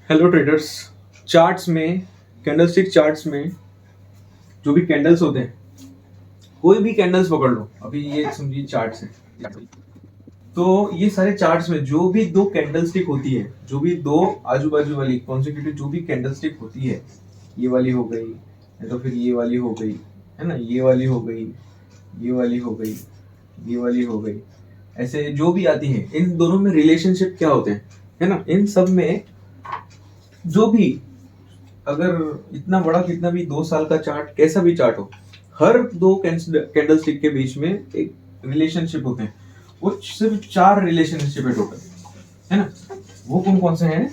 Hello traders. Charts में, candlestick charts में जो भी कैंडल्स होते हैं, कोई भी कैंडल्स पकड़ लो, अभी ये समझिए चार्ट्स है, तो ये सारे चार्ट्स में जो भी दो कैंडलस्टिक होती है, जो भी दो आजू बाजू वाली कॉन्सेक्यूटिव जो भी कैंडलस्टिक होती है, ये वाली हो गई या तो फिर ये वाली हो गई, है ना, ये वाली हो गई, ये वाली हो गई, ये वाली हो गई, ऐसे जो भी आती है, इन दोनों में रिलेशनशिप क्या होते हैं, है ना, इन सब में जो भी, अगर इतना बड़ा कितना भी 2 साल का चार्ट, कैसा भी चार्ट हो, हर दो कैंडल स्टिक के बीच में एक रिलेशनशिप होते हैं। वो सिर्फ 4 रिलेशनशिप है टोटल, है ना। वो कौन कौन से हैं?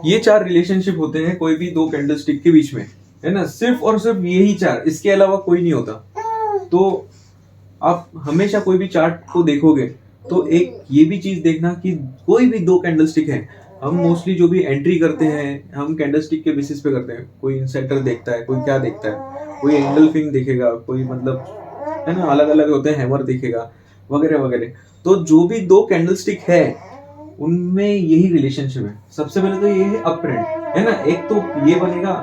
ये 4 रिलेशनशिप होते हैं कोई भी दो कैंडल स्टिक के बीच में, है ना, सिर्फ और सिर्फ यही 4, इसके अलावा कोई नहीं होता। तो आप हमेशा कोई भी चार्ट को देखोगे तो एक ये भी चीज देखना कि कोई भी दो कैंडल स्टिक है, हम मोस्टली जो भी एंट्री करते हैं हम कैंडल स्टिक के बेसिस पे करते हैं। कोई इनसाइडर देखता है, कोई क्या देखता है, कोई एंगल्फिंग देखेगा, कोई मतलब, है ना, अलग अलग होते हैं, हैमर देखेगा वगैरह वगैरह। तो जो भी दो कैंडल स्टिक है उनमें यही रिलेशनशिप है। सबसे पहले तो ये है अप ट्रेंड, है ना, एक तो ये बनेगा,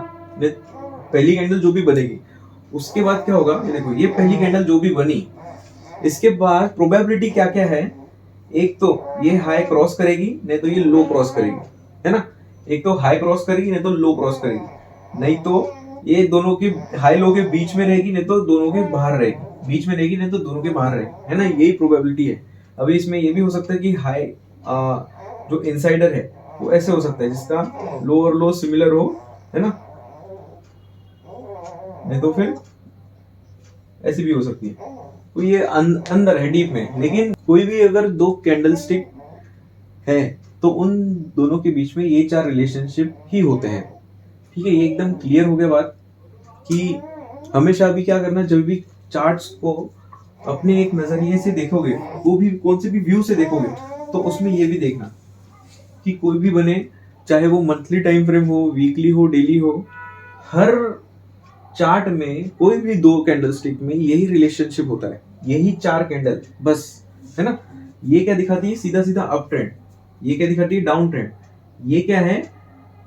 पहली कैंडल जो भी बनेगी उसके बाद क्या होगा, ये देखो, ये पहली कैंडल जो भी बनी, इसके बाद प्रोबेबिलिटी क्या क्या है, एक तो ये हाई क्रॉस करेगी, नहीं तो ये लो क्रॉस करेगी, है ना। एक तो हाई क्रॉस करेगी, नहीं तो लो क्रॉस करेगी, नहीं तो ये दोनों के हाई लो के बीच में रहेगी, नहीं तो दोनों के बाहर रहेगी, बीच में रहेगी नहीं तो दोनों के बाहर रहेगी, है ना, यही प्रोबेबिलिटी है। अभी इसमें ये भी हो सकता है कि हाई जो इनसाइडर है वो ऐसे हो सकता है जिसका लो और लो सिमिलर हो, है ना, नहीं तो फिर ऐसी भी हो सकती है। तो ये अंदर है डीप में, लेकिन कोई भी अगर दो कैंडल स्टिक है तो उन दोनों के बीच में ये 4 रिलेशनशिप ही होते हैं। ठीक है, ये एकदम क्लियर हो गया बात कि हमेशा अभी क्या करना, जब भी चार्ट्स को अपने एक नजरिए से देखोगे, वो भी कौन से भी व्यू से देखोगे, तो उसमें ये भी देखना कि कोई भी बने, चाहे वो मंथली टाइम फ्रेम हो, वीकली हो, डेली हो, हर चार्ट में कोई भी दो कैंडल स्टिक में यही रिलेशनशिप होता है, यही 4 कैंडल बस, है ना। ये क्या दिखाती है, सीधा सीधा अप ट्रेंड, ये क्या दिखाती है, डाउन ट्रेंड, ये क्या है,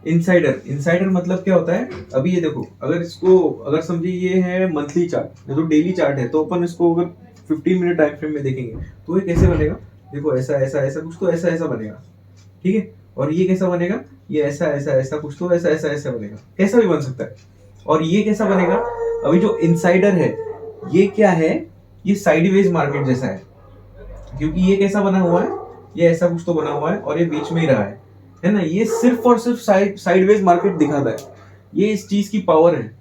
इनसाइडर। इनसाइडर मतलब क्या होता है, अभी ये देखो, अगर इसको अगर समझिए ये है मंथली चार्ट, ये तो डेली चार्ट है, तो अपन इसको अगर 15 मिनट टाइम फ्रेम में देखेंगे तो ये कैसे बनेगा, देखो ऐसा ऐसा ऐसा कुछ, तो ऐसा ऐसा बनेगा, ठीक है। और ये कैसा बनेगा, ये ऐसा ऐसा ऐसा कुछ, तो ऐसा ऐसा ऐसा बनेगा, कैसा भी बन सकता है। और ये कैसा बनेगा, अभी जो इनसाइडर है ये क्या है, ये साइडवेज मार्केट जैसा है, क्योंकि ये कैसा बना हुआ है, ये ऐसा कुछ तो बना हुआ है और ये बीच में ही रहा है ना। ये सिर्फ और सिर्फ साइडवेज मार्केट दिखाता है, ये इस चीज की पावर है।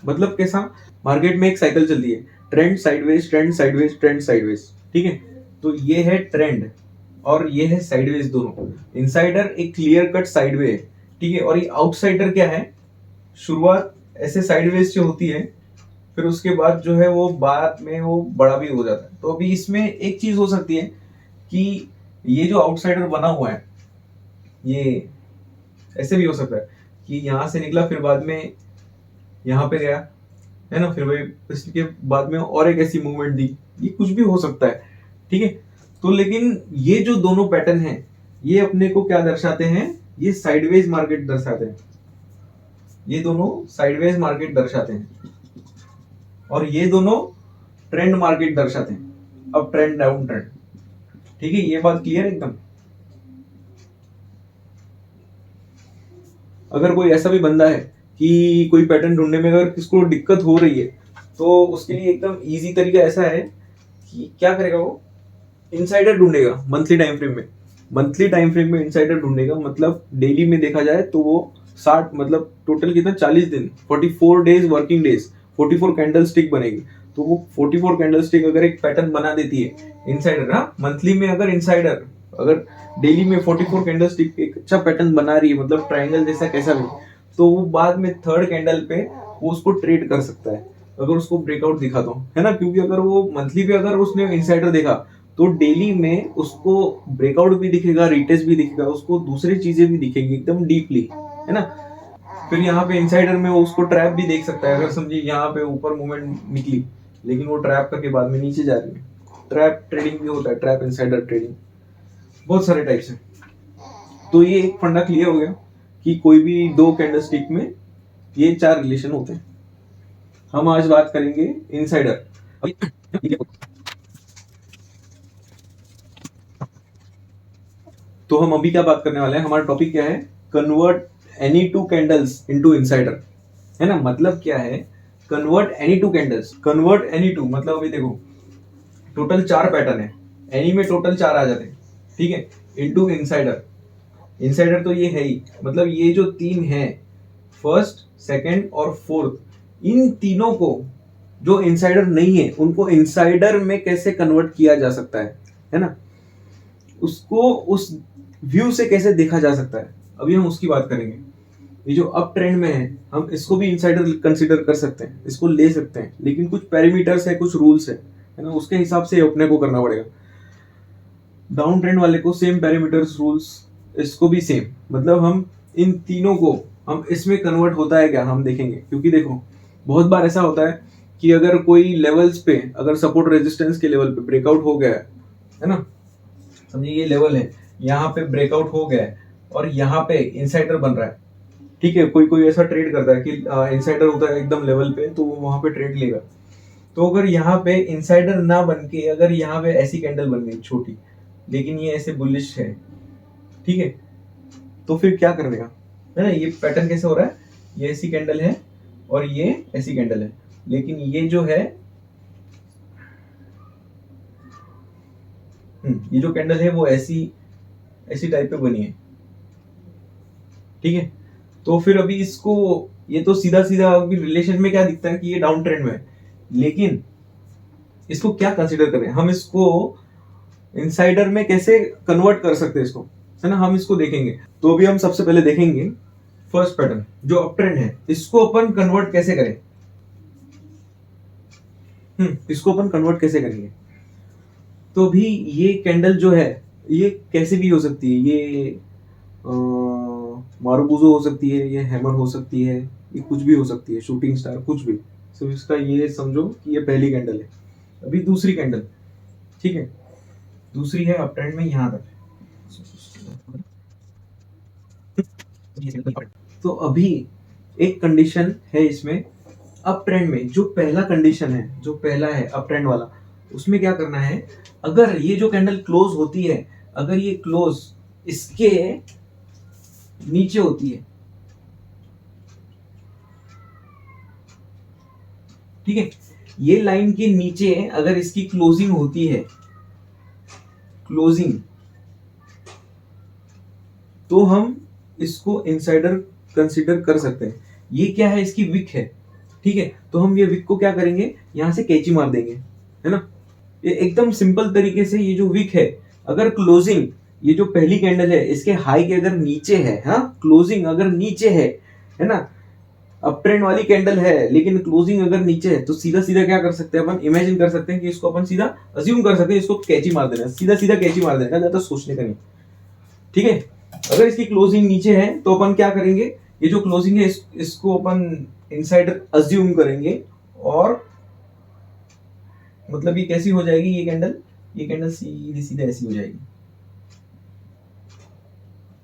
मतलब कैसा, मार्केट में एक साइकिल चलती है, trend sideways, trend sideways, trend sideways, ठीक है। तो ये है ट्रेंड और ये है साइडवेज दोनों। इनसाइडर एक क्लियर कट साइडवे है, ठीक है, और ये आउटसाइडर क्या है, शुरुआत ऐसे साइडवेज से होती है, फिर उसके बाद जो है वो बाद में वो बड़ा भी हो जाता है। तो अभी इसमें एक चीज हो सकती है कि ये जो आउटसाइडर बना हुआ है, ये ऐसे भी हो सकता है कि यहां से निकला, फिर बाद में यहाँ पे गया, है ना, फिर वही इसके बाद में और एक ऐसी मूवमेंट दी, ये कुछ भी हो सकता है, ठीक है। तो लेकिन ये जो दोनों पैटर्न हैं ये अपने को क्या दर्शाते हैं, ये साइडवेज मार्केट दर्शाते हैं, ये दोनों साइडवेज मार्केट दर्शाते हैं, और ये दोनों ट्रेंड मार्केट दर्शाते हैं, अप ट्रेंड, डाउन ट्रेंड, ठीक है। ये बात क्लियर है एकदम। अगर कोई ऐसा भी बंदा है कि कोई पैटर्न ढूंढने में अगर किसको दिक्कत हो रही है, तो उसके लिए एकदम इजी तरीका ऐसा है कि क्या करेगा, वो इनसाइडर ढूंढेगा मंथली टाइम फ्रेम में। मंथली टाइम फ्रेम में इनसाइडर ढूंढेगा, मतलब डेली में देखा जाए तो वो 60, मतलब टोटल कितना, 40 दिन, 44 days working days, 44 candle stick बनेगी। तो वो 44 कैंडल स्टिक अगर एक पैटर्न बना देती है इनसाइडर, हाँ, मंथली में अगर इनसाइडर अगर डेली में 44 कैंडल स्टिक एक अच्छा पैटर्न बना रही है, मतलब ट्रायंगल जैसा कैसा भी, तो वो बाद में थर्ड कैंडल पे वो उसको ट्रेड कर सकता है अगर उसको ब्रेकआउट दिखा दो, है ना। क्योंकि अगर वो मंथली पे अगर उसने इनसाइडर देखा तो डेली में उसको ब्रेकआउट भी दिखेगा, रिटेस्ट भी दिखेगा, उसको दूसरी चीजें भी दिखेगी एकदम डीपली, है ना। फिर यहाँ पे इनसाइडर में वो उसको ट्रैप भी देख सकता है। अगर समझिए यहाँ पे ऊपर मूवमेंट निकली लेकिन वो ट्रैप करके बाद में नीचे जा रही है, ट्रैप ट्रेडिंग भी होता है, ट्रैप इनसाइडर ट्रेडिंग, बहुत सारे टाइप्स हैं। तो ये एक फंडा क्लियर हो गया कि कोई भी दो कैंडलस्टिक में ये चार रिलेशन होते हैं। हम आज बात करेंगे इनसाइडर। तो हम अभी क्या बात करने वाले हैं, हमारा टॉपिक क्या है, convert any two candles into insider, है ना। मतलब क्या है, convert any two candles, convert any two मतलब अभी देखो टोटल चार पैटर्न है, एनी में टोटल चार आ जाते हैं, ठीक है, इनटू इनसाइडर। इनसाइडर तो ये है ही, मतलब ये जो तीन है, फर्स्ट सेकंड और फोर्थ, इन तीनों को जो इनसाइडर नहीं है उनको इनसाइडर में कैसे कन्वर्ट किया जा सकता है ना, उसको उस व्यू से कैसे देखा जा सकता है, अभी हम उसकी बात करेंगे। ये जो अप ट्रेंड में है हम इसको भी इनसाइडर कंसीडर कर सकते हैं, इसको ले सकते हैं, लेकिन कुछ पैरामीटर्स है, कुछ रूल्स है ना, उसके हिसाब से अपने को करना पड़ेगा। डाउन ट्रेंड वाले को सेम पैरामीटर्स रूल्स, इसको भी सेम, मतलब हम इन तीनों को हम इसमें कन्वर्ट होता है क्या हम देखेंगे। क्योंकि देखो बहुत बार ऐसा होता है कि अगर कोई लेवल्स पे, अगर सपोर्ट रेजिस्टेंस के लेवल पे ब्रेकआउट हो गया है ना, समझिए ये लेवल है, यहाँ पे ब्रेकआउट हो गया है और यहाँ पे इनसाइडर बन रहा है, ठीक है। कोई कोई ऐसा ट्रेड करता है कि इनसाइडर होता है एकदम लेवल पे, तो वो वहां पे ट्रेड लेगा। तो अगर यहाँ पे इनसाइडर ना बन के अगर यहाँ पे ऐसी कैंडल बन गई छोटी, लेकिन ये ऐसे बुलिश है, ठीक है, तो फिर क्या करनेगा, है ना। ये पैटर्न कैसे हो रहा है, ये ऐसी कैंडल है और ये ऐसी कैंडल है, लेकिन ये जो है ये जो कैंडल है वो ऐसी ऐसी टाइप पे बनी है, ठीक है। तो फिर अभी इसको, ये तो सीधा सीधा अभी रिलेशन में क्या दिखता है कि ये डाउन ट्रेंड में है, लेकिन इसको क्या कंसीडर करें हम, इसको इनसाइडर में कैसे कन्वर्ट कर सकते हैं इसको, है ना, हम इसको देखेंगे। तो अभी हम सबसे पहले देखेंगे फर्स्ट पैटर्न जो अप ट्रेंड है, इसको अपन कन्वर्ट कैसे करें। इसको अपन कन्वर्ट कैसे करेंगे, तो भी ये कैंडल जो है ये कैसे भी हो सकती है, ये मारुबुजो हो सकती है, ये हैमर हो सकती है, ये कुछ भी हो सकती है, शूटिंग स्टार कुछ भी। सो इसका ये समझो कि ये पहली कैंडल है। अभी दूसरी कैंडल, ठीक है, दूसरी है अप ट्रेंड में यहां तक। तो अभी एक कंडीशन है इसमें अप ट्रेंड में, जो पहला कंडीशन है, जो पहला है अप ट्रेंड वाला, उसमें क्या करना है, अगर ये जो कैंडल क्लोज होती है, अगर ये क्लोज इसके नीचे होती है, ठीक है, ये लाइन के नीचे अगर इसकी क्लोजिंग होती है, क्लोजिंग, तो हम इसको इनसाइडर कंसीडर कर सकते हैं। ये क्या है, इसकी विक है, ठीक है। तो हम ये विक को क्या करेंगे, यहां से कैची मार देंगे, है ना। ये एकदम सिंपल तरीके से, ये जो विक है, अगर क्लोजिंग, ये जो पहली कैंडल है इसके हाई के अगर नीचे है, हाँ, क्लोजिंग अगर नीचे है ना, अप ट्रेंड वाली कैंडल है लेकिन क्लोजिंग अगर नीचे है, तो सीधा सीधा क्या कर सकते हैं अपन, इमेजिन कर सकते हैं कि इसको अपन सीधा अज्यूम कर सकते हैं, इसको कैची मार देना, सीधा सीधा कैची मार देना, ज्यादा सोचने का नहीं, ठीक है। अगर इसकी क्लोजिंग नीचे है तो अपन क्या करेंगे, ये जो क्लोजिंग है इसको अपन इनसाइडर अज्यूम करेंगे, और मतलब ये कैसी हो जाएगी, ये कैंडल सीधी सीधा ऐसी हो जाएगी,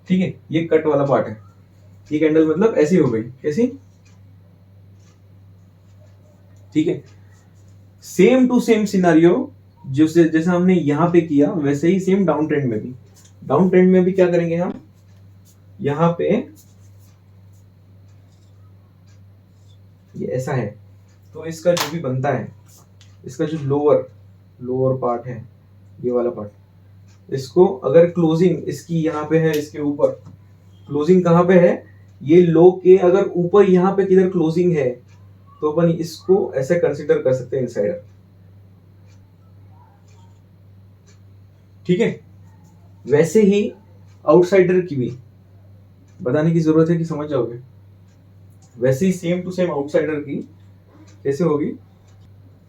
ठीक है। ये कट वाला पार्ट है, ये कैंडल मतलब ऐसी हो गई, कैसी, ठीक है। सेम टू सेम सिनारियो जैसा हमने यहां पे किया, वैसे ही सेम डाउन ट्रेंड में भी, डाउन ट्रेंड में भी क्या करेंगे हम, यहां पे ये ऐसा है, तो इसका जो भी बनता है, इसका जो लोअर पार्ट है, ये वाला पार्ट, इसको अगर क्लोजिंग इसकी यहाँ पे है, इसके ऊपर क्लोजिंग कहाँ पे है, ये लो के अगर ऊपर यहाँ पे किधर क्लोजिंग है, तो अपन इसको ऐसे कंसीडर कर सकते हैं इनसाइडर, ठीक है। वैसे ही आउटसाइडर की भी बताने की जरूरत है कि समझ जाओगे। वैसे ही सेम टू सेम आउटसाइडर की कैसे होगी,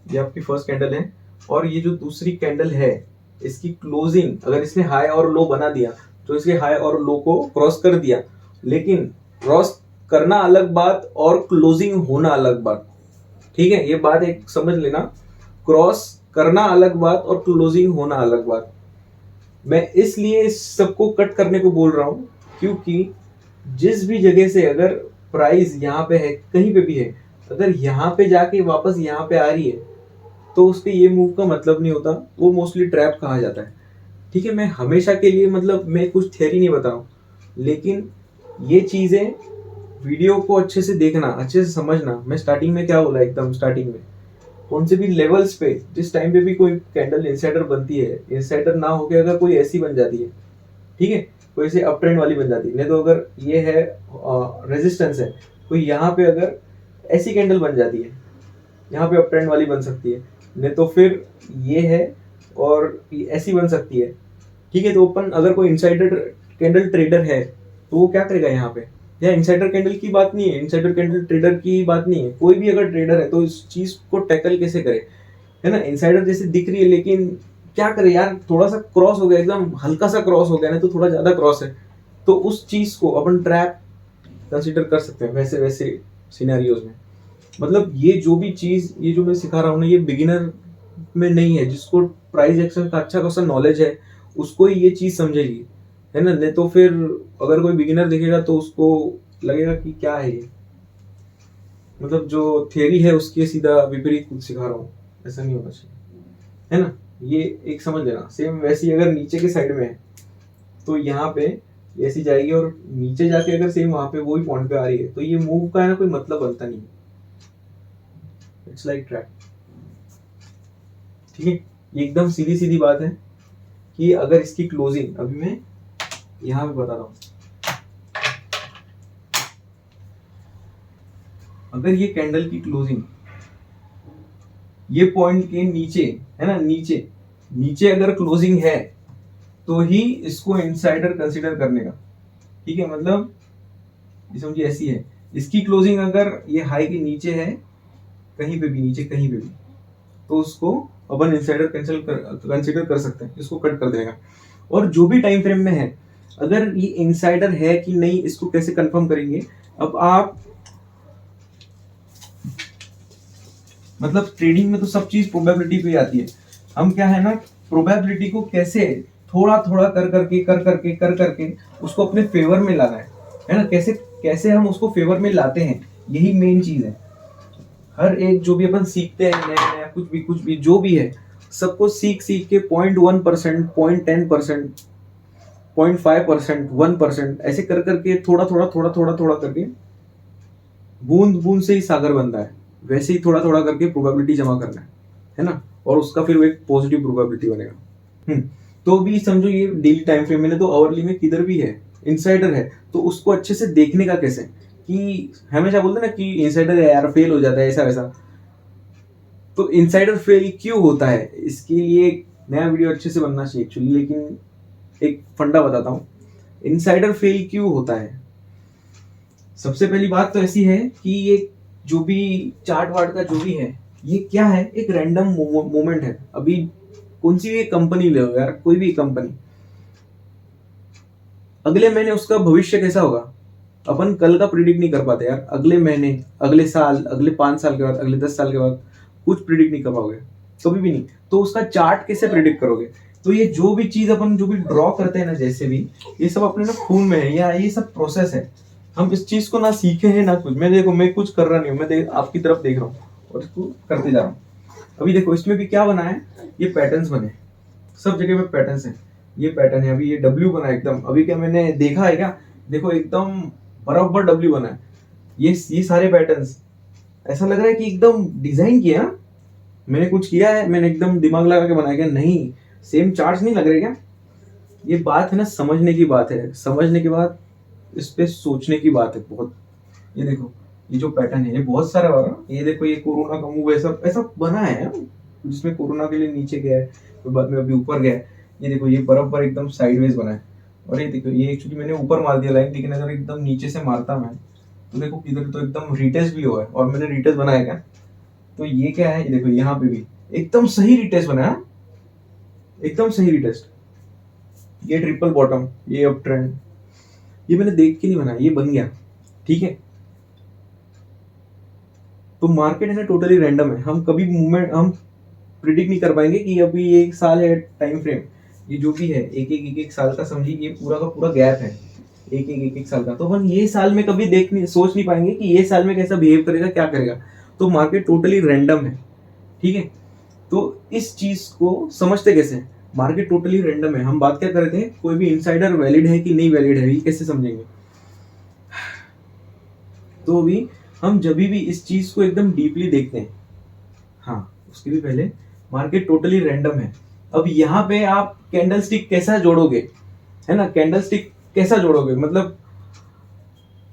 ये आपकी फर्स्ट कैंडल है और ये जो दूसरी कैंडल है इसकी क्लोजिंग अगर इसने हाई और लो बना दिया तो इसके हाई और लो को क्रॉस कर दिया, लेकिन क्रॉस करना अलग बात और क्लोजिंग होना अलग बात। ठीक है, ये बात एक समझ लेना, क्रॉस करना अलग बात और क्लोजिंग होना अलग बात। मैं इसलिए इस सबको कट करने को बोल रहा हूं क्योंकि जिस भी जगह से अगर प्राइस यहाँ पे है, कहीं पे भी है, अगर यहाँ पे जाके वापस यहाँ पे आ रही है तो उसके ये मूव का मतलब नहीं होता, वो मोस्टली ट्रैप कहा जाता है। ठीक है, मैं हमेशा के लिए मतलब मैं कुछ थियरी नहीं बता रहा हूँ, लेकिन ये चीजें वीडियो को अच्छे से देखना, अच्छे से समझना। मैं स्टार्टिंग में क्या बोला, एकदम स्टार्टिंग में कौन से भी लेवल्स पे जिस टाइम पे भी कोई कैंडल इनसाइडर बनती है, इनसाइडर ना होके अगर कोई ऐसी बन जाती है, ठीक है, कोई ऐसे अप ट्रेंड वाली बन जाती है, नहीं तो अगर ये है रेजिस्टेंस है, कोई यहाँ पे अगर ऐसी कैंडल बन जाती है, यहाँ पे अप ट्रेंड वाली बन सकती है, नहीं तो फिर ये है और ये ऐसी बन सकती है। ठीक है, तो अपन अगर कोई इनसाइडर कैंडल ट्रेडर है तो वो क्या करेगा यहाँ पे, या इनसाइडर कैंडल की बात नहीं है, इनसाइडर कैंडल ट्रेडर की बात नहीं है, कोई भी अगर ट्रेडर है तो इस चीज को टैकल कैसे करे, है ना। इनसाइडर जैसे दिख रही है लेकिन क्या करे यार, थोड़ा सा क्रॉस हो गया, एकदम हल्का सा क्रॉस हो गया, नहीं तो थोड़ा ज्यादा क्रॉस है, तो उस चीज को अपन ट्रैप कंसिडर कर सकते हैं वैसे वैसे सिनेरियोज में। मतलब ये जो भी चीज, ये जो मैं सिखा रहा हूँ ना, ये बिगिनर में नहीं है, जिसको प्राइस एक्शन का अच्छा खासा नॉलेज है उसको ही ये चीज समझेगी, है ना। नहीं तो फिर अगर कोई बिगिनर देखेगा तो उसको लगेगा कि क्या है ये, मतलब जो थियरी है उसके सीधा विपरीत कुछ सिखा रहा हूँ, ऐसा नहीं होना चाहिए, है ना। ये एक समझ लेना। सेम वैसी अगर नीचे के साइड में है तो यहाँ पे ऐसी जाएगी और नीचे जाके अगर सेम वहां पे वही पॉइंट पे आ रही है तो ये मूव का है ना कोई मतलब बनता नहीं है, इट्स लाइक ट्रैप। ठीक है, ये एकदम सीधी सीधी बात है कि अगर इसकी क्लोजिंग, अभी मैं यहाँ पे बता रहा हूँ, अगर ये कैंडल की क्लोजिंग ये पॉइंट के नीचे है ना, नीचे नीचे अगर क्लोजिंग है तो ही इसको इनसाइडर कंसीडर करने का। ठीक है, मतलब ये समझिए ऐसी है, इसकी क्लोजिंग अगर ये हाई के नीचे है, कहीं पे भी नीचे कहीं पे भी, तो उसको अपन इनसाइडर कंसीडर कर सकते हैं, इसको कट कर देगा। और जो भी टाइम फ्रेम में है, अगर ये इनसाइडर है कि नहीं इसको कैसे कंफर्म करेंगे। अब आप मतलब ट्रेडिंग में तो सब चीज प्रोबेबिलिटी पे आती है, हम क्या है ना, प्रोबेबिलिटी को कैसे थोड़ा थोड़ा कर करके उसको अपने फेवर में लाना है ना। कैसे कैसे हम उसको फेवर में लाते हैं, यही मेन चीज है। हर एक जो भी अपन सीखते हैं नया नया, कुछ भी जो भी है, सबको सीख सीख के 0.1%, 0.10%, 0.5%, 1% ऐसे कर करके थोड़ा थोड़ा करके बूंद बूंद से ही सागर बनता है, वैसे ही थोड़ा थोड़ा करके प्रोबेबिलिटी जमा करना है ना, और उसका फिर वो एक पॉजिटिव प्रोबेबिलिटी बनेगा। तो भी समझो ये डेली टाइम फ्रेम में, तो आवरली में किधर भी है इनसाइडर है तो उसको अच्छे से देखने का कैसे, कि हमेशा बोलते ना कि इनसाइडर है यार फेल हो जाता है ऐसा वैसा, तो इनसाइडर फेल क्यों होता है इसके लिए एक नया वीडियो अच्छे से बनना चाहिए एक्चुअली, लेकिन एक फंडा बताता हूँ इनसाइडर फेल क्यों होता है। सबसे पहली बात तो ऐसी है कि ये जो भी चार्ट वार्ट का जो भी है, ये क्या है, एक रैंडम मोमेंट है। अभी कौन सी भी कंपनी ले लो यार, कोई भी कंपनी, अगले महीने उसका भविष्य कैसा होगा अपन कल का प्रिडिक्ट नहीं कर पाते यार। अगले महीने, अगले साल, अगले 5 साल के बाद, अगले 10 साल के बाद कुछ प्रिडिक्ट नहीं कर पाओगे, कभी भी नहीं। तो उसका चार्ट कैसे प्रिडिक्ट करोगे। तो ये जो भी चीज अपन जो भी ड्रॉ करते हैं ना, जैसे भी ये सब अपने ना खून में है, या ये सब प्रोसेस है। हम इस चीज को ना सीखे हैं ना कुछ। मैं देखो, मैं कुछ कर रहा नहीं हूँ, मैं आपकी तरफ देख रहा हूँ और इसको करते जा रहा हूँ। अभी देखो इसमें भी क्या बना है, ये पैटर्न्स बने, सब जगह पे पैटर्न्स है। ये पैटर्न है, अभी ये डब्ल्यू बना है एकदम, अभी क्या मैंने देखा है क्या, देखो एकदम बराबर डब्ल्यू बना है। ये सारे पैटर्न्स ऐसा लग रहा है कि एकदम डिजाइन किया, मैंने कुछ किया है, मैंने एकदम दिमाग लगा के बनाया क्या, नहीं सेम चार्ट्स नहीं लग रहे क्या। ये बात है ना, समझने की बात है, समझने के बाद इस पे सोचने की बात है बहुत। ये देखो ये जो पैटर्न है ये बहुत सारा हो रहा है। ये देखो ये कोरोना का मूव ऐसा ऐसा बना है, जिसमें कोरोना के लिए नीचे गया है तो बाद में अभी ऊपर गया है। ये देखो ये बराबर एकदम साइडवेज बना है, और ये देखो ये एक्चुअली मैंने ऊपर मार दिया लाइन, लेकिन अगर एकदम नीचे से मारता मैं तो देखो इधर तो एकदम रिटेस्ट भी हुआ है, और मैंने रिटेस्ट बनाया क्या, तो ये क्या है, ये देखो यहाँ पे भी एकदम सही रिटेस्ट बनाया, एकदम सही रिटेस्ट। ये ट्रिपल बॉटम, ये अप ट्रेंड, ये मैंने देख के नहीं बनाया, ये बन गया। ठीक है, तो मार्केट है ना टोटली रैंडम है। हम कभी मूवमेंट हम प्रिडिक्ट नहीं कर पाएंगे कि अभी ये 1 साल है टाइम फ्रेम, ये जो भी है एक एक साल का, समझिए ये पूरा का पूरा गैप है एक एक साल का। तो हम ये साल में कभी सोच नहीं पाएंगे कि ये साल में कैसा बिहेव करेगा, क्या करेगा। तो मार्केट टोटली रैंडम है। ठीक है, तो इस चीज को समझते कैसे हैं? मार्केट टोटली रैंडम है। हम बात क्या कर रहे थे, कोई भी इनसाइडर वैलिड है कि नहीं वैलिड है, ये कैसे समझेंगे? तो अभी हम जब भी इस चीज को एकदम डीपली देखते हैं, हाँ उसके भी पहले मार्केट टोटली रैंडम है। अब यहाँ पे आप कैंडल स्टिक कैसा जोड़ोगे, है ना, कैंडल स्टिक कैसा जोड़ोगे, मतलब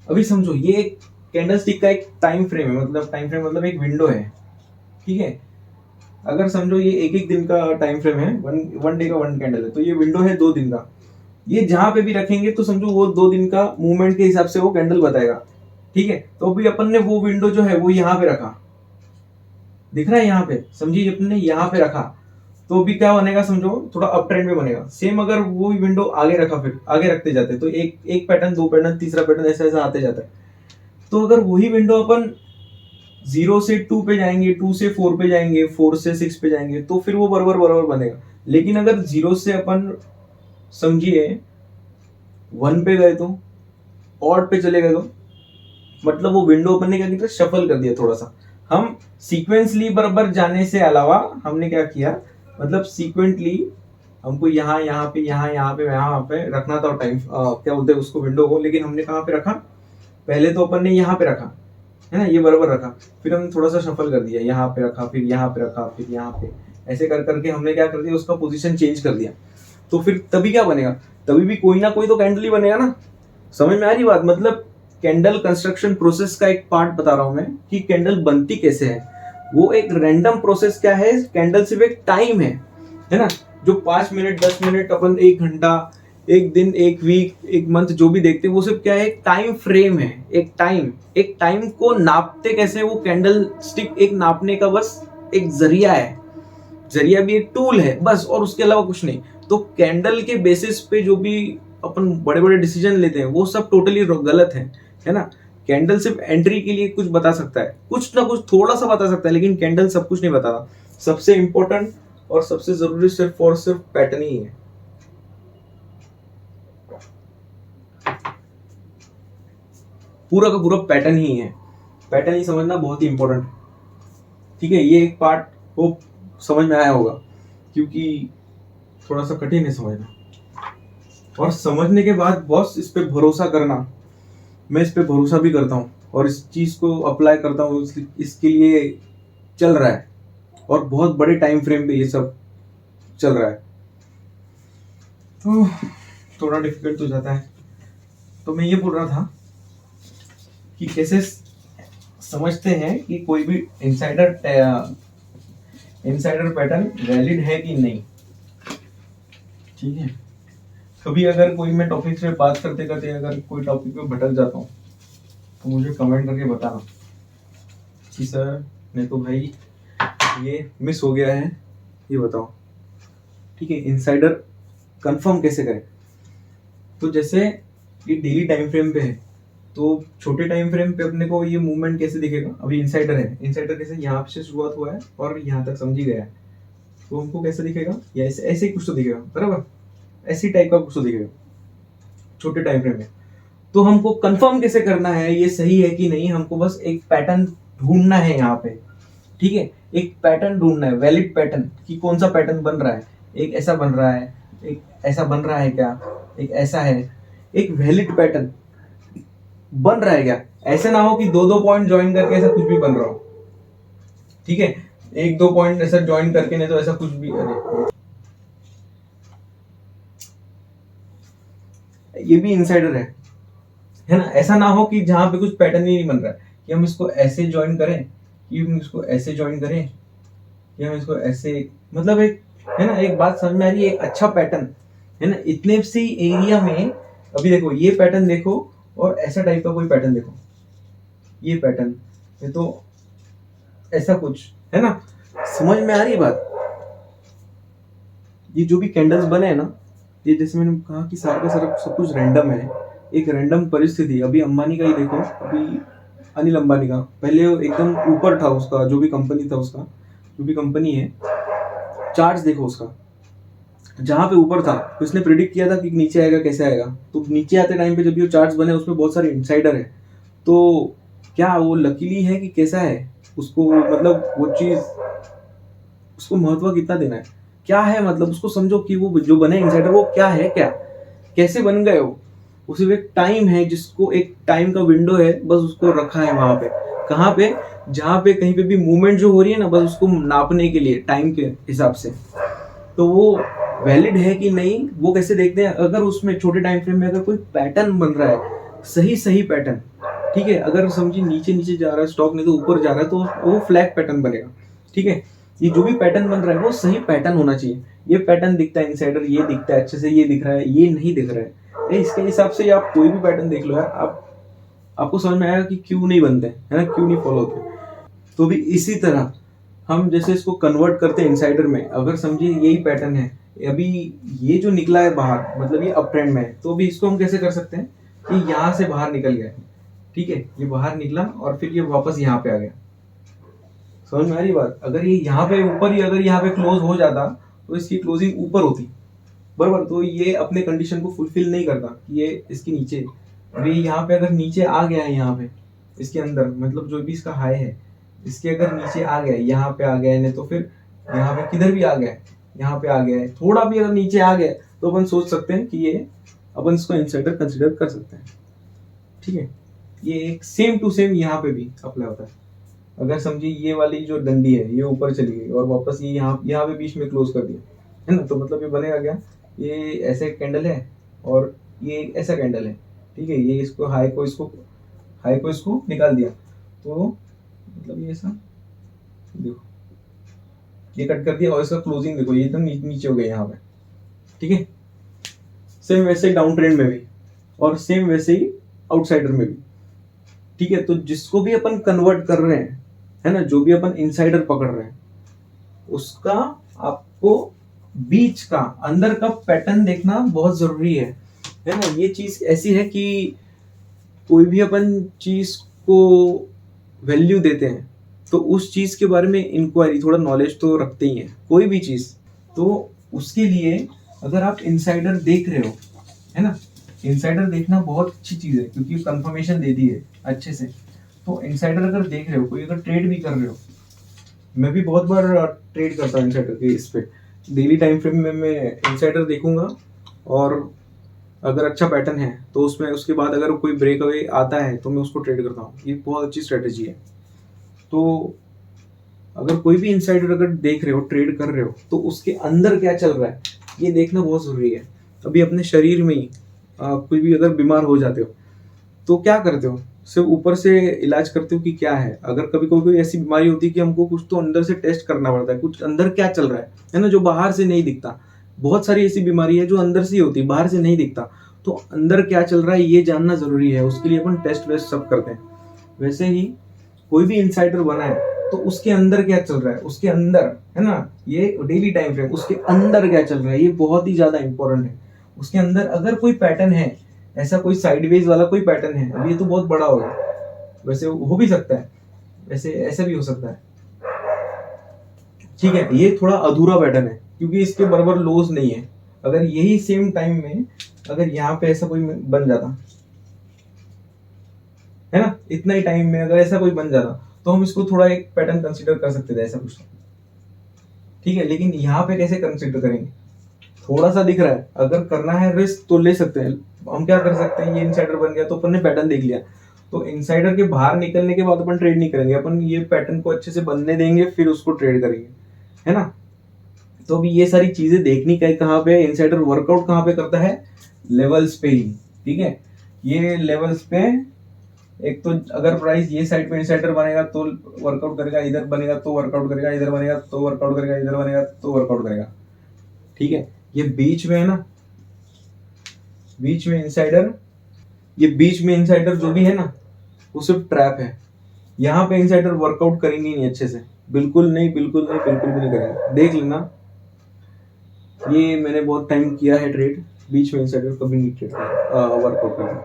अभी समझो ये एक कैंडल स्टिक का एक टाइम फ्रेम है, मतलब टाइम फ्रेम मतलब एक विंडो है। ठीक है, अगर समझो ये एक एक दिन का टाइम फ्रेम है, वन डे का वन कैंडल है, तो ये विंडो है 2 दिन का। ये जहां पे भी रखेंगे तो समझो वो 2 दिन का मूवमेंट के हिसाब से वो कैंडल बताएगा। ठीक है, तो अभी अपन ने वो विंडो जो है वो यहाँ पे रखा, दिख रहा है यहाँ पे, समझिए अपन ने यहाँ पे रखा, तो अभी क्या बनेगा, समझो थोड़ा अप ट्रेंड में बनेगा। सेम अगर वो विंडो आगे रखा, फिर आगे रखते जाते तो एक एक पैटर्न, 2 पैटर्न, तीसरा पैटर्न, ऐसा ऐसा आते जाता है। तो अगर वही विंडो अपन 0 से 2 पे जाएंगे, 2 से 4 पे जाएंगे, 4 से 6 पे जाएंगे, तो फिर वो बराबर बराबर बनेगा। लेकिन अगर 0 से अपन समझिए 1 पे गए, तो ऑड पे चले गए, तो मतलब वो विंडो अपन ने क्या किया, शफल कर दिया थोड़ा सा। हम सीक्वेंसली बराबर जाने से अलावा हमने क्या किया, मतलब सीक्वेंटली हमको यहाँ यहाँ पे यहाँ पे रखना था टाइम, क्या बोलते हैं उसको, विंडो को। लेकिन हमने कहाँ पे रखा, पहले तो अपन ने यहाँ पे रखा, है ना, ये बराबर रखा, फिर हमने थोड़ा सा शफल कर दिया, यहाँ पे रखा, फिर यहाँ पे रखा, फिर यहाँ पे, ऐसे कर करके हमने क्या कर दिया, उसका पोजीशन चेंज कर दिया। तो फिर तभी क्या बनेगा, तभी भी कोई ना कोई तो कैंडल ही बनेगा ना। समझ में आ रही बात? मतलब कैंडल कंस्ट्रक्शन प्रोसेस का एक पार्ट बता रहा हूं मैं कि कैंडल बनती कैसे है। वो एक रैंडम प्रोसेस क्या है, कैंडल सिर्फ एक टाइम है ना। जो 5 मिनट 10 मिनट अपन 1 घंटा, एक दिन, एक वीक, एक मंथ जो भी देखते हैं, वो सिर्फ क्या है, एक टाइम फ्रेम है। एक टाइम को नापते कैसे, वो कैंडल स्टिक एक नापने का बस एक जरिया है, जरिया भी एक टूल है बस, और उसके अलावा कुछ नहीं। तो कैंडल के बेसिस पे जो भी अपन बड़े बड़े डिसीजन लेते हैं वो सब टोटली गलत है ना। कैंडल सिर्फ एंट्री के लिए कुछ बता सकता है, कुछ ना कुछ थोड़ा सा बता सकता है, लेकिन कैंडल सब कुछ नहीं बताता। सबसे इंपॉर्टेंट और सबसे जरूरी सिर्फ और सिर्फ पैटर्न ही है। पूरा का पूरा पैटर्न ही है, पैटर्न ही समझना बहुत ही इंपॉर्टेंट। ठीक है, ये एक पार्ट को समझ में आया होगा, क्योंकि थोड़ा सा कठिन है समझना। और समझने के बाद बॉस इस पे भरोसा करना, मैं इस पे भरोसा भी करता हूँ और इस चीज को अप्लाई करता हूँ, इसके लिए चल रहा है, और बहुत बड़े टाइम फ्रेम पे ये सब चल रहा है। तो थोड़ा डिफिकल्ट हो जाता है। तो मैं ये बोल रहा था कि कैसे समझते हैं कि कोई भी इनसाइडर पैटर्न वैलिड है कि नहीं। ठीक है, कभी अगर कोई मैं टॉपिक से बात करते करते अगर कोई टॉपिक पे भटक जाता हूँ तो मुझे कमेंट करके बताना कि सर नहीं तो भाई ये मिस हो गया है, ये बताओ। ठीक है, इनसाइडर कंफर्म कैसे करें? तो जैसे ये डेली टाइम फ्रेम पे है, तो छोटे टाइम फ्रेम पे अपने को ये मूवमेंट कैसे दिखेगा, अभी इनसाइडर है, इनसाइडर कैसे यहाँ से शुरुआत हुआ है और यहाँ तक समझी गया है, तो हमको कैसे दिखेगा, या ऐसे ऐसे ही कुछ तो दिखेगा, बराबर ऐसी टाइप का कुछ तो दिखेगा छोटे टाइम फ्रेम में। तो हमको कंफर्म कैसे करना है ये सही है कि नहीं, हमको बस एक पैटर्न ढूंढना है यहाँ पे। ठीक है, एक पैटर्न ढूंढना है, वैलिड पैटर्न, कि कौन सा पैटर्न बन रहा है, एक ऐसा बन रहा है, एक ऐसा बन रहा है क्या, एक ऐसा है, एक वैलिड पैटर्न बन रहा है क्या। ऐसे ना हो कि 2-2 पॉइंट ज्वाइन करके ऐसा कुछ भी बन रहा हो। ठीक है, 1-2 पॉइंट ऐसा ज्वाइन करके, नहीं तो ऐसा कुछ भी, अरे ये भी इनसाइडर है ना। ऐसा ना हो कि जहां पे कुछ पैटर्न ही नहीं बन रहा है, कि हम इसको ऐसे ज्वाइन करें, कि हम इसको ऐसे ज्वाइन करें, कि हम इसको ऐसे, मतलब एक, है ना, एक बात समझ में आ रही है, एक अच्छा पैटर्न है ना इतने सी एरिया में। अभी देखो ये पैटर्न देखो, और ऐसा टाइप का कोई पैटर्न देखो, ये पैटर्न, ये तो ऐसा कुछ है ना, समझ में आ रही है बात। ये जो भी कैंडल्स बने हैं ना, ये जैसे मैंने कहा कि सारा का सारा सब कुछ रैंडम है, एक रैंडम परिस्थिति। अभी अंबानी का ही देखो, अभी अनिल अंबानी का पहले एकदम ऊपर था उसका, जो भी कंपनी था उसका, जो भी कंपनी है, चार्ज देखो उसका, जहां पे ऊपर था तो इसने प्रिडिक्ट किया था कि नीचे आएगा, कैसे आएगा। तो नीचे आते टाइम पे जब ये चार्ट्स बने उसमें बहुत सारे इनसाइडर है, तो क्या वो लकीली है कि कैसा है, उसको मतलब वो चीज, उसको महत्व कितना देना है, क्या है, मतलब उसको समझो कि वो जो बने इनसाइडर वो क्या है, क्या कैसे बन गए वो। उसी एक टाइम है, जिसको एक टाइम का विंडो है, बस उसको रखा है वहां पे, कहाँ पे, जहां पे कहीं पे भी मूवमेंट जो हो रही है ना, बस उसको नापने के लिए टाइम के हिसाब से। तो वो वैलिड है कि नहीं, वो कैसे देखते हैं, अगर उसमें छोटे टाइम फ्रेम में अगर कोई पैटर्न बन रहा है, सही सही पैटर्न, ठीक है, अगर समझिए नीचे नीचे जा रहा है स्टॉक, नहीं तो ऊपर जा रहा है, तो वो फ्लैग पैटर्न बनेगा, ठीक है। ये जो भी पैटर्न बन रहा है वो सही पैटर्न होना चाहिए। ये पैटर्न दिखता है इनसाइडर, ये दिखता है अच्छे से, ये दिख रहा है, ये नहीं दिख रहा है, इसके हिसाब से आप कोई भी पैटर्न देख लो यार, आप आपको समझ में आएगा कि क्यों नहीं बनते है ना, क्यों नहीं फॉलो होते। तो भी इसी तरह हम जैसे इसको कन्वर्ट करते हैं इनसाइडर में, अगर समझिए यही पैटर्न है, अभी ये जो निकला है बाहर, मतलब ये अप ट्रेंड में है, तो अभी इसको हम कैसे कर सकते हैं कि यहाँ से बाहर निकल गया है, ठीक है, ये बाहर निकला और फिर ये वापस यहाँ पे आ गया। समझ में आ रही बात? अगर ये यहाँ पे ऊपर ही, अगर यहाँ पे क्लोज हो जाता तो इसकी क्लोजिंग ऊपर होती, बराबर, तो ये अपने कंडीशन को फुलफिल नहीं करता कि ये इसके नीचे। अभी यहाँ पे अगर नीचे आ गया है, यहाँ पे इसके अंदर, मतलब जो भी इसका हाई है, इसके अगर नीचे आ गया, यहाँ पे आ गया, नहीं तो फिर यहाँ पे किधर भी आ गया, यहाँ पे आ गया है, थोड़ा भी अगर नीचे आ गया तो अपन सोच सकते हैं कि ये, अपन इसको इनसाइडर कंसिडर कर सकते हैं, ठीक है। ये एक सेम टू सेम यहाँ पे भी अप्लाई होता है। अगर समझिए ये वाली जो डंडी है ये ऊपर चली गई और वापस ये यहाँ पे बीच में क्लोज कर दिया, है ना, तो मतलब ये बनेगा क्या, ये ऐसे कैंडल है और ये ऐसा कैंडल है, ठीक है, ये इसको हाई को इसको निकाल दिया, तो मतलब ये ऐसा देखो, ये कट कर दिया और इसका क्लोजिंग देखो, ये एकदम नीचे हो गया यहाँ पे, ठीक है। सेम वैसे ही डाउन ट्रेंड में भी, और सेम वैसे ही आउटसाइडर में भी, ठीक है। तो जिसको भी अपन कन्वर्ट कर रहे हैं, है ना, जो भी अपन इनसाइडर पकड़ रहे हैं, उसका आपको बीच का, अंदर का पैटर्न देखना बहुत जरूरी है ना। ये चीज ऐसी है कि कोई भी अपन चीज को वैल्यू देते हैं तो उस चीज के बारे में इंक्वायरी, थोड़ा नॉलेज तो रखते ही हैं कोई भी चीज। तो उसके लिए अगर आप इनसाइडर देख रहे हो, है ना, इनसाइडर देखना बहुत अच्छी चीज है क्योंकि कंफर्मेशन देती है अच्छे से। तो इनसाइडर अगर देख रहे हो, कोई अगर ट्रेड भी कर रहे हो, मैं भी बहुत बार ट्रेड करता हूँ इनसाइडर के, इस पे डेली टाइम फ्रेम में मैं इनसाइडर देखूंगा, और अगर अच्छा पैटर्न है तो उसमें उसके बाद अगर कोई ब्रेक अवे आता है तो मैं उसको ट्रेड करता हूँ। ये बहुत अच्छी स्ट्रेटेजी है। तो अगर कोई भी इनसाइडर अगर देख रहे हो, ट्रेड कर रहे हो, तो उसके अंदर क्या चल रहा है ये देखना बहुत जरूरी है। अभी अपने शरीर में ही कोई भी अगर बीमार हो जाते हो तो क्या करते हो, सिर्फ ऊपर से इलाज करते हो कि क्या है। अगर कभी कोई ऐसी बीमारी होती है कि हमको कुछ तो अंदर से टेस्ट करना पड़ता है, कुछ अंदर क्या चल रहा है ना, जो बाहर से नहीं दिखता। बहुत सारी ऐसी बीमारी है जो अंदर से ही होती है, बाहर से नहीं दिखता। तो अंदर क्या चल रहा है ये जानना जरूरी है, उसके लिए अपन टेस्ट वेस्ट सब करते हैं। वैसे ही कोई भी इनसाइडर बना है तो उसके अंदर क्या चल रहा है, उसके अंदर, है ना, ये डेली टाइम फ्रेम, उसके अंदर क्या चल रहा है ये बहुत ही ज्यादा इंपॉर्टेंट है। उसके अंदर अगर कोई पैटर्न है, ऐसा कोई साइडवेज वाला कोई पैटर्न है, अब ये तो बहुत बड़ा होगा, वैसे हो भी सकता है, वैसे ऐसे भी हो सकता है, ठीक है। ये थोड़ा अधूरा पैटर्न है क्योंकि इसके बराबर लोज नहीं है। अगर यही सेम टाइम में अगर यहाँ पे ऐसा कोई बन जाता, है ना, इतना ही टाइम में अगर ऐसा कोई बन जाता तो हम इसको थोड़ा एक पैटर्न कंसीडर कर सकते थे, ऐसा कुछ, ठीक है। लेकिन यहाँ पे कैसे कंसीडर करेंगे, थोड़ा सा दिख रहा है, अगर करना है रिस्क तो ले सकते हैं। हम क्या कर सकते हैं, ये इनसाइडर बन गया तो अपन ने पैटर्न देख लिया, तो इनसाइडर के बाहर निकलने के बाद अपन ट्रेड नहीं करेंगे, अपन ये पैटर्न को अच्छे से बनने देंगे फिर उसको ट्रेड करेंगे, है ना। तो अभी ये सारी चीजें देखनी का कहाँ पे, इनसाइडर वर्कआउट कहाँ पे करता है, लेवल्स पे ही, ठीक है। ये लेवल्स पे एक तो अगर प्राइस ये साइड पे इनसाइडर बनेगा तो वर्कआउट करेगा, इधर बनेगा तो वर्कआउट करेगा, इधर बनेगा तो वर्कआउट करेगा, इधर बनेगा तो वर्कआउट करेगा, ठीक है। ये बीच में है ना, बीच में इनसाइडर, ये बीच में इनसाइडर जो भी है ना वो सिर्फ ट्रैप है। यहाँ पे इनसाइडर वर्कआउट करेंगे नहीं अच्छे से, बिल्कुल नहीं, बिल्कुल नहीं, बिल्कुल भी नहीं करेंगे। देख लेना ये मैंने बहुत टाइम किया है ट्रेड, बीच में इनसाइडर कभी नहीं ट्रेड वर्कआउट करना।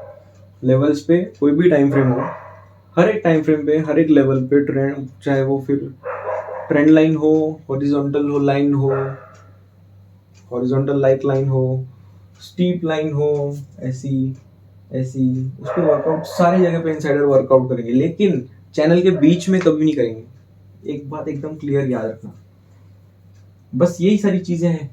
लेवल्स पे कोई भी टाइम फ्रेम हो, हर एक टाइम फ्रेम पे, हर एक लेवल पे ट्रेंड, चाहे वो फिर ट्रेंड लाइन हो, हॉरिजॉन्टल हो लाइन हो, हॉरिजॉन्टल लाइक लाइन हो, स्टीप लाइन हो, ऐसी ऐसी, उस पर वर्कआउट सारी जगह पे इनसाइडर वर्कआउट करेंगे, लेकिन चैनल के बीच में कभी नहीं करेंगे। एक बात एकदम क्लियर याद रखना, बस यही सारी चीजें हैं